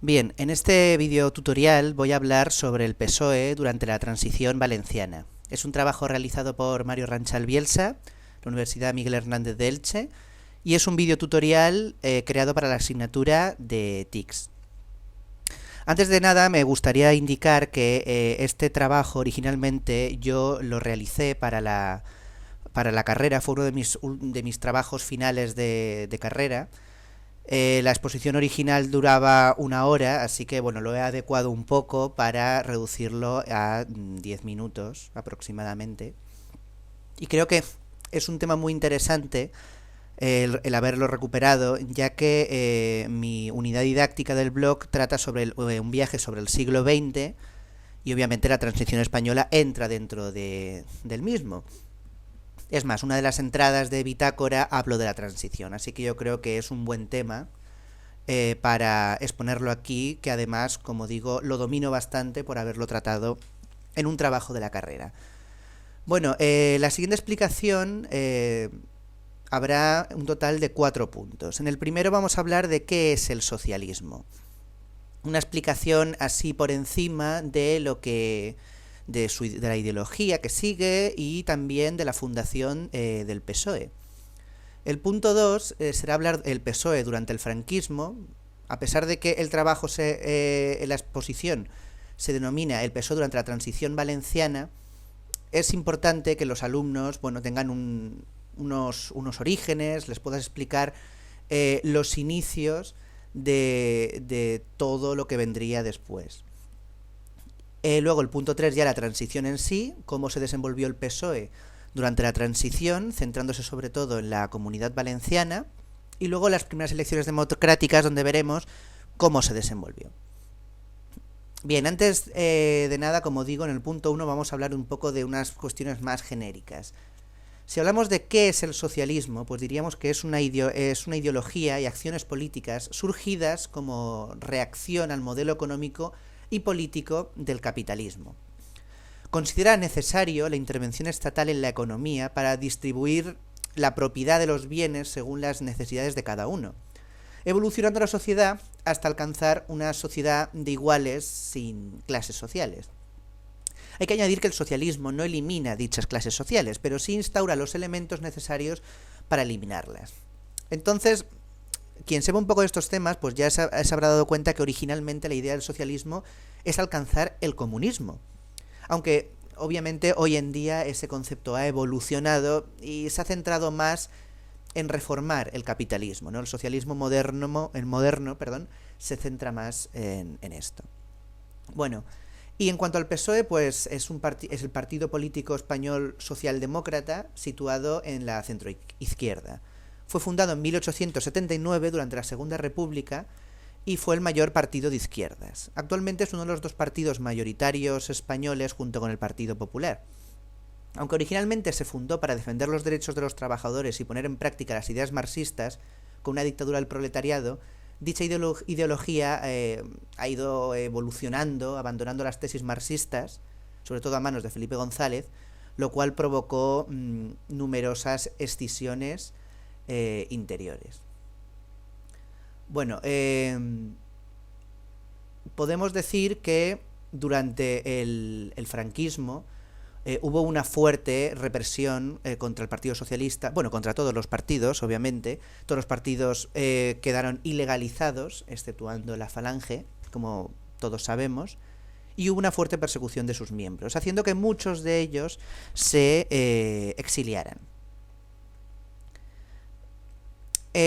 Bien, en este video tutorial voy a hablar sobre el PSOE durante la transición valenciana. Es un trabajo realizado por Mario Ranchal Bielsa, la Universidad Miguel Hernández de Elche, y es un video tutorial creado para la asignatura de TICS. Antes de nada me gustaría indicar que este trabajo originalmente yo lo realicé para la carrera, fue uno de mis trabajos finales de carrera. La exposición original duraba 1 hora, así que bueno, lo he adecuado un poco para reducirlo a 10 minutos aproximadamente. Y creo que es un tema muy interesante el haberlo recuperado, ya que mi unidad didáctica del blog trata sobre un viaje sobre el siglo XX y obviamente la transición española entra dentro del mismo. Es más, una de las entradas de Bitácora hablo de la transición, así que yo creo que es un buen tema para exponerlo aquí, que además, como digo, lo domino bastante por haberlo tratado en un trabajo de la carrera. Bueno, la siguiente explicación habrá un total de 4 puntos. En el primero vamos a hablar de qué es el socialismo. Una explicación así por encima de lo que de la ideología que sigue y también de la fundación del PSOE. El punto 2 será hablar del PSOE durante el franquismo. A pesar de que el trabajo en la exposición se denomina el PSOE durante la transición valenciana, es importante que los alumnos tengan unos orígenes, les puedas explicar los inicios de todo lo que vendría después. Luego el punto 3 ya la transición en sí, cómo se desenvolvió el PSOE durante la transición, centrándose sobre todo en la Comunidad Valenciana, y luego las primeras elecciones democráticas, donde veremos cómo se desenvolvió. Bien, antes de nada, como digo, en el punto 1 vamos a hablar un poco de unas cuestiones más genéricas. Si hablamos de qué es el socialismo, pues diríamos que es una ideología y acciones políticas surgidas como reacción al modelo económico y político del capitalismo. Considera necesario la intervención estatal en la economía para distribuir la propiedad de los bienes según las necesidades de cada uno, evolucionando la sociedad hasta alcanzar una sociedad de iguales sin clases sociales. Hay que añadir que el socialismo no elimina dichas clases sociales, pero sí instaura los elementos necesarios para eliminarlas. Entonces, quien sepa un poco de estos temas, pues ya se habrá dado cuenta que originalmente la idea del socialismo es alcanzar el comunismo. Aunque obviamente hoy en día ese concepto ha evolucionado y se ha centrado más en reformar el capitalismo, ¿no? El socialismo moderno, se centra más en esto. Bueno, y en cuanto al PSOE, pues es el partido político español socialdemócrata situado en la centroizquierda. Fue fundado en 1879 durante la Segunda República y fue el mayor partido de izquierdas. Actualmente es uno de los 2 partidos mayoritarios españoles junto con el Partido Popular. Aunque originalmente se fundó para defender los derechos de los trabajadores y poner en práctica las ideas marxistas con una dictadura del proletariado, dicha ideología ha ido evolucionando, abandonando las tesis marxistas, sobre todo a manos de Felipe González, lo cual provocó numerosas escisiones interiores. Bueno, podemos decir que durante el franquismo hubo una fuerte represión contra el Partido Socialista, contra todos los partidos, obviamente. Todos los partidos quedaron ilegalizados, exceptuando la Falange, como todos sabemos, y hubo una fuerte persecución de sus miembros, haciendo que muchos de ellos se exiliaran.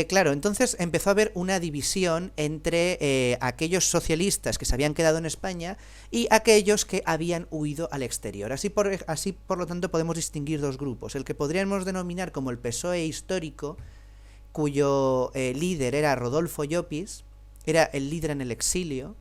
Claro, entonces empezó a haber una división entre aquellos socialistas que se habían quedado en España y aquellos que habían huido al exterior. Así por lo tanto podemos distinguir 2 grupos. El que podríamos denominar como el PSOE histórico, cuyo líder era Rodolfo Llopis, era el líder en el exilio.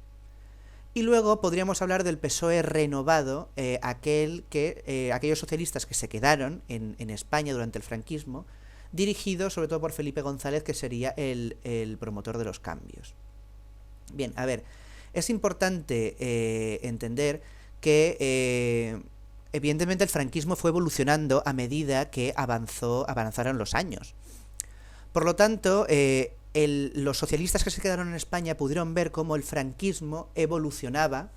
Y luego podríamos hablar del PSOE renovado, aquellos socialistas que se quedaron en España durante el franquismo, dirigido sobre todo por Felipe González, que sería el promotor de los cambios. Bien, a ver, es importante entender que evidentemente el franquismo fue evolucionando a medida que avanzaron los años. Por lo tanto, los socialistas que se quedaron en España pudieron ver cómo el franquismo evolucionaba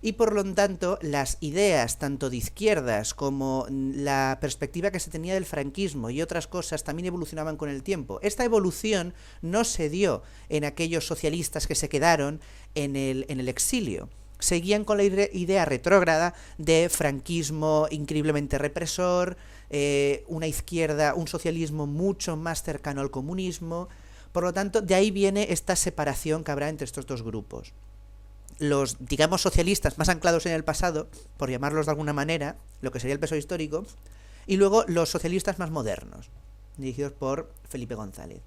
y por lo tanto las ideas tanto de izquierdas como la perspectiva que se tenía del franquismo y otras cosas también evolucionaban con el tiempo. Esta evolución no se dio en aquellos socialistas que se quedaron en el exilio. Seguían con la idea retrógrada de franquismo increíblemente represor, una izquierda, un socialismo mucho más cercano al comunismo. Por lo tanto, de ahí viene esta separación que habrá entre estos dos grupos. Los, digamos, socialistas más anclados en el pasado, por llamarlos de alguna manera, lo que sería el PSOE histórico, y luego los socialistas más modernos, dirigidos por Felipe González.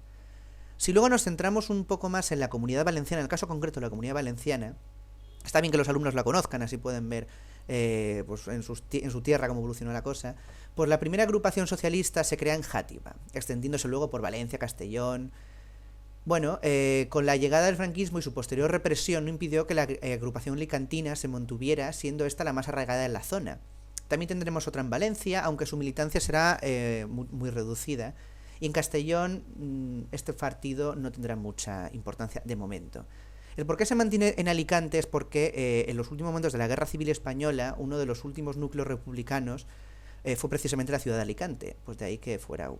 Si luego nos centramos un poco más en la Comunidad Valenciana, en el caso concreto de la Comunidad Valenciana, está bien que los alumnos la conozcan, así pueden ver pues en su tierra cómo evolucionó la cosa. Pues la primera agrupación socialista se crea en Játiva, extendiéndose luego por Valencia, Castellón. Bueno, con la llegada del franquismo y su posterior represión no impidió que la agrupación alicantina se mantuviera, siendo esta la más arraigada en la zona. También tendremos otra en Valencia, aunque su militancia será muy reducida. Y en Castellón este partido no tendrá mucha importancia de momento. El por qué se mantiene en Alicante es porque en los últimos momentos de la Guerra Civil Española, uno de los últimos núcleos republicanos fue precisamente la ciudad de Alicante. Pues de ahí que fuera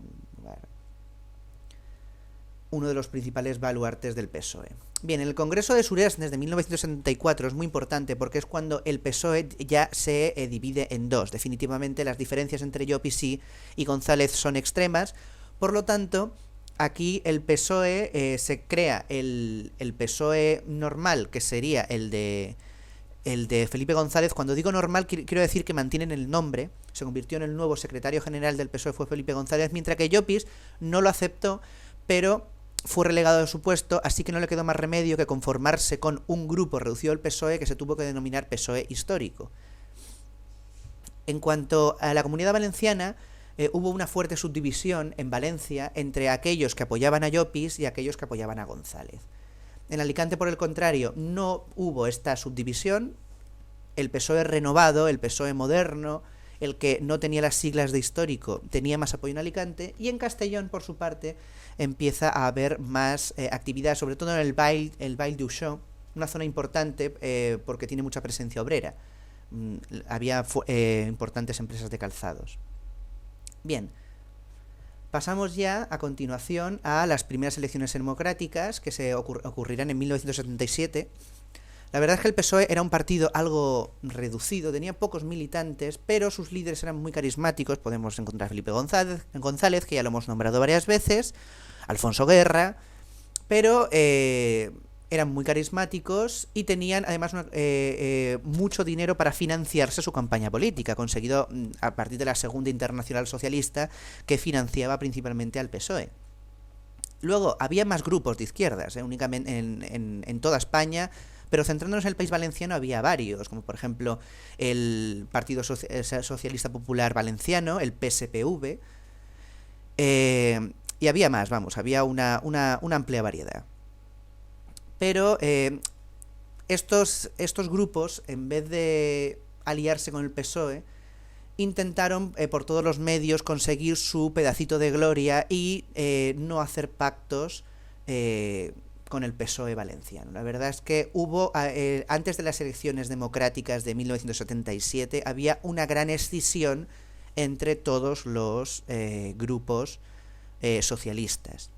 uno de los principales baluartes del PSOE. Bien, el Congreso de Suresnes de 1974 es muy importante porque es cuando el PSOE ya se divide en dos. Definitivamente las diferencias entre Llopis y González son extremas. Por lo tanto, aquí el PSOE se crea el PSOE normal, que sería el de Felipe González. Cuando digo normal, quiero decir que mantienen el nombre. Se convirtió en el nuevo secretario general del PSOE, fue Felipe González, mientras que Llopis no lo aceptó, pero fue relegado de su puesto, así que no le quedó más remedio que conformarse con un grupo reducido del PSOE que se tuvo que denominar PSOE histórico. En cuanto a la Comunidad Valenciana, hubo una fuerte subdivisión en Valencia entre aquellos que apoyaban a Llopis y aquellos que apoyaban a González. En Alicante, por el contrario, no hubo esta subdivisión. El PSOE renovado, el PSOE moderno, el que no tenía las siglas de histórico, tenía más apoyo en Alicante, y en Castellón, por su parte, empieza a haber más actividad, sobre todo en el Vall d'Uixó, una zona importante porque tiene mucha presencia obrera. Había importantes empresas de calzados. Bien, pasamos ya a continuación a las primeras elecciones democráticas que se ocurrirán en 1977. La verdad es que el PSOE era un partido algo reducido, tenía pocos militantes, pero sus líderes eran muy carismáticos. Podemos encontrar a Felipe González, que ya lo hemos nombrado varias veces, Alfonso Guerra, pero eran muy carismáticos y tenían además mucho dinero para financiarse su campaña política, conseguido a partir de la Segunda Internacional Socialista, que financiaba principalmente al PSOE. Luego, había más grupos de izquierdas, únicamente en toda España, pero centrándonos en el País Valenciano había varios, como por ejemplo el Partido Socialista Popular Valenciano, el PSPV, y había más, había una amplia variedad. Pero estos grupos, en vez de aliarse con el PSOE, intentaron por todos los medios conseguir su pedacito de gloria y no hacer pactos con el PSOE valenciano. La verdad es que hubo, antes de las elecciones democráticas de 1977, había una gran escisión entre todos los grupos socialistas.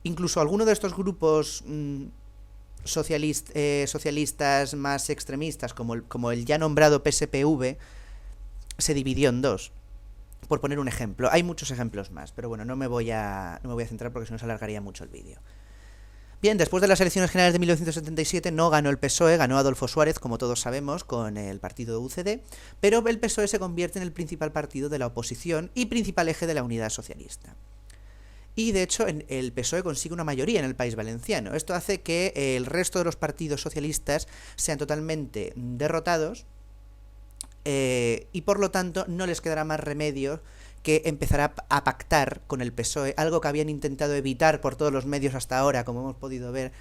Incluso algunos de estos grupos socialistas más extremistas, como el ya nombrado PSPV, se dividió en dos. Por poner un ejemplo, hay muchos ejemplos más, pero bueno, no me voy a centrar porque si no se alargaría mucho el vídeo. Bien, después de las elecciones generales de 1977 no ganó el PSOE, ganó Adolfo Suárez, como todos sabemos, con el partido UCD, pero el PSOE se convierte en el principal partido de la oposición y principal eje de la unidad socialista. Y de hecho el PSOE consigue una mayoría en el País Valenciano. Esto hace que el resto de los partidos socialistas sean totalmente derrotados y por lo tanto no les quedará más remedio que empezará a pactar con el PSOE, algo que habían intentado evitar por todos los medios hasta ahora, como hemos podido ver,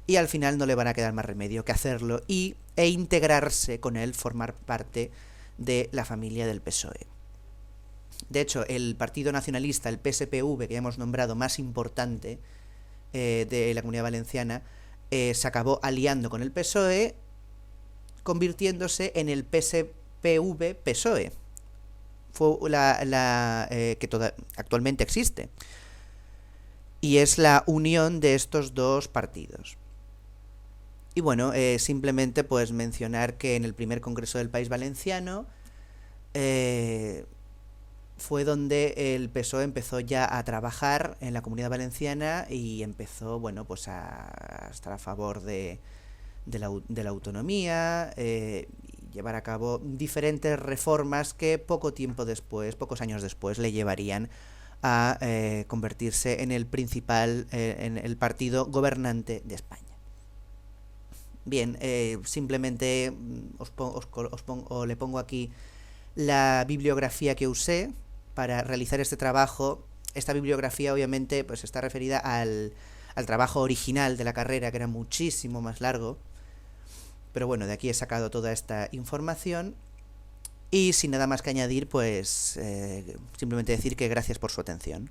y al final no le van a quedar más remedio que hacerlo e integrarse con él, formar parte de la familia del PSOE. De hecho, el partido nacionalista, el PSPV, que ya hemos nombrado más importante, de la Comunidad Valenciana se acabó aliando con el PSOE, convirtiéndose en el PSPV-PSOE. Fue que actualmente existe. Y es la unión de estos dos partidos. Y bueno, simplemente pues mencionar que en el primer Congreso del País Valenciano fue donde el PSOE empezó ya a trabajar en la Comunidad Valenciana y empezó, bueno, pues a estar a favor de la autonomía, llevar a cabo diferentes reformas que pocos años después, le llevarían a convertirse en el principal, en el partido gobernante de España. Bien, simplemente le pongo aquí la bibliografía que usé para realizar este trabajo. Esta bibliografía obviamente pues está referida al trabajo original de la carrera, que era muchísimo más largo, pero bueno, de aquí he sacado toda esta información y sin nada más que añadir, pues simplemente decir que gracias por su atención.